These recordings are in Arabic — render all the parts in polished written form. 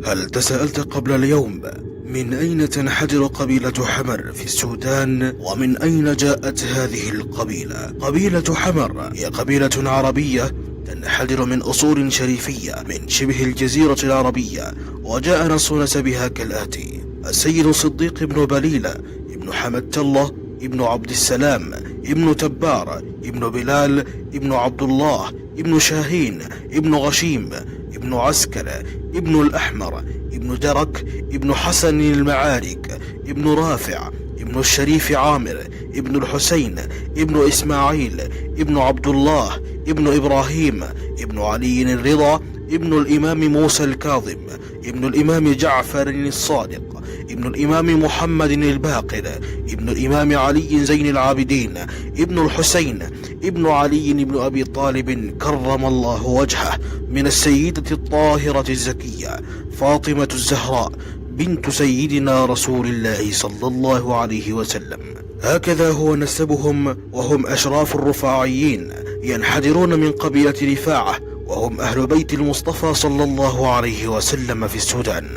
هل تساءلت قبل اليوم من أين تنحدر قبيلة حمر في السودان؟ ومن أين جاءت هذه القبيلة؟ قبيلة حمر هي قبيلة عربية تنحدر من أصول شريفية من شبه الجزيرة العربية، وجاء نص نسبها كالآتي: السيد صديق بن بليلة ابن حمد الله ابن عبد السلام ابن تبار ابن بلال ابن عبد الله ابن شاهين ابن غشيم ابن عسكر ابن الأحمر ابن درك ابن حسن المعارك ابن رافع ابن الشريف عامر ابن الحسين ابن إسماعيل ابن عبد الله ابن إبراهيم ابن علي الرضا ابن الإمام موسى الكاظم ابن الإمام جعفر الصادق ابن الإمام محمد الباقر ابن الإمام علي زين العابدين ابن الحسين ابن علي بن أبي طالب كرم الله وجهه، من السيدة الطاهرة الزكية فاطمة الزهراء بنت سيدنا رسول الله صلى الله عليه وسلم. هكذا هو نسبهم، وهم أشراف الرفاعيين ينحدرون من قبيلة رفاعة، وهم أهل بيت المصطفى صلى الله عليه وسلم في السودان.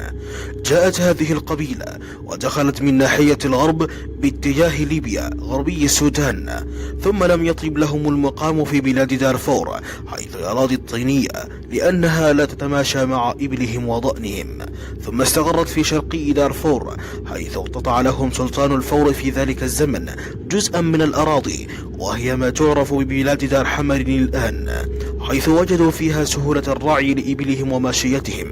جاءت هذه القبيلة ودخلت من ناحية الغرب باتجاه ليبيا غربي السودان، ثم لم يطيب لهم المقام في بلاد دارفور حيث الأراضي الطينية لأنها لا تتماشى مع إبلهم وضأنهم، ثم استقرت في شرقي دارفور حيث اقتطع لهم سلطان الفور في ذلك الزمن جزءا من الأراضي، وهي ما تعرف ببلاد دار حمر الآن، حيث وجدوا فيها سهولة الرعي لإبلهم وماشيتهم،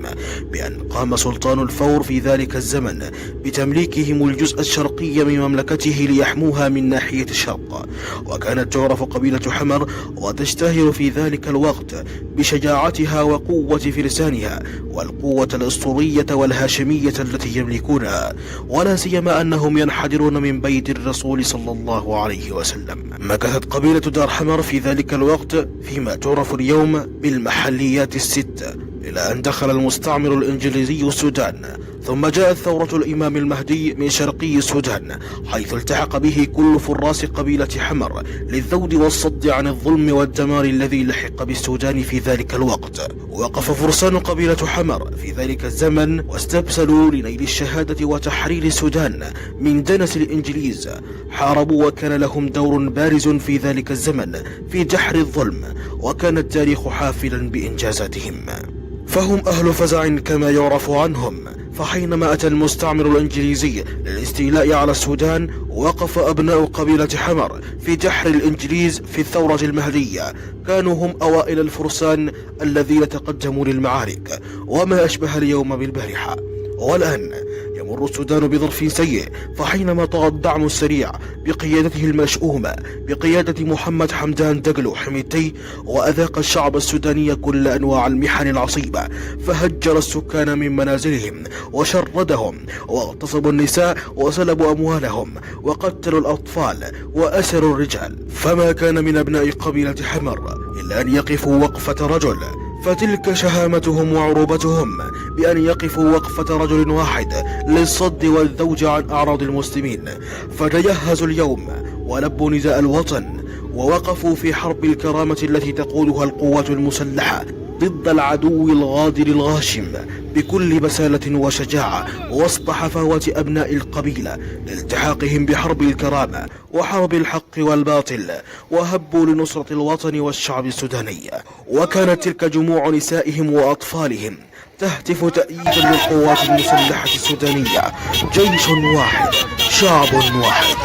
بأن قام سلطان الفور في ذلك الزمن بتمليكهم الجزء الشرقي من مملكته ليحموها من ناحية الشرق. وكانت تعرف قبيلة حمر وتشتهر في ذلك الوقت بشجاعتها وقوة فرسانها والقوة الأسطورية والهاشمية التي يملكونها، ولا سيما أنهم ينحدرون من بيت الرسول صلى الله عليه وسلم. مكثت قبيلة دار حمر في ذلك الوقت فيما تعرف اليوم بالمحليات الست، إلى أن دخل المستعمر الإنجليزي السودان، ثم جاءت ثورة الإمام المهدي من شرقي السودان حيث التحق به كل فراس قبيلة حمر للذود والصد عن الظلم والدمار الذي لحق بالسودان في ذلك الوقت. وقف فرسان قبيلة حمر في ذلك الزمن واستبسلوا لنيل الشهادة وتحرير السودان من دنس الإنجليز. حاربوا وكان لهم دور بارز في ذلك الزمن في جحر الظلم، وكان التاريخ حافلا بإنجازاتهم، فهم أهل فزع كما يعرف عنهم. فحينما أتى المستعمر الإنجليزي للاستيلاء على السودان، وقف أبناء قبيلة حمر في جحر الإنجليز في الثورة المهدية، كانوا هم أوائل الفرسان الذين تقدموا للمعارك، وما أشبه اليوم بالبارحة. والآن يمر السودان بظرف سيء، فحينما طغى الدعم السريع بقيادته المشؤومة بقيادة محمد حمدان دقلو حميتي، وأذاق الشعب السوداني كل أنواع المحن العصيبة، فهجر السكان من منازلهم وشردهم، واغتصبوا النساء وسلبوا أموالهم، وقتلوا الأطفال وأسروا الرجال. فما كان من أبناء قبيلة حمر إلا أن يقفوا وقفة رجل، فتلك شهامتهم وعروبتهم بأن يقفوا وقفة رجل واحد للصد والذوج عن أعراض المسلمين. فتجهزوا اليوم ولبوا نداء الوطن، ووقفوا في حرب الكرامة التي تقودها القوات المسلحة ضد العدو الغادر الغاشم بكل بسالة وشجاعة وسط حفاوة أبناء القبيلة لالتحاقهم بحرب الكرامة وحرب الحق والباطل، وهبوا لنصرة الوطن والشعب السوداني. وكانت تلك جموع نسائهم وأطفالهم تهتف تأييدا للقوات المسلحة السودانية: جيش واحد، شعب واحد.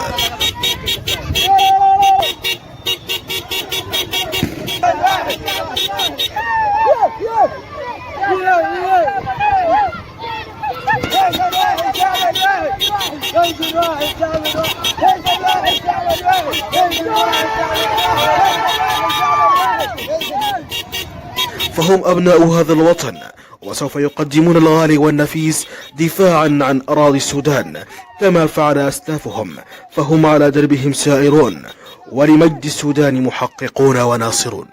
فهم أبناء هذا الوطن، وسوف يقدمون الغالي والنفيس دفاعا عن أراضي السودان كما فعل أسلافهم، فهم على دربهم سائرون، ولمجد السودان محققون وناصرون.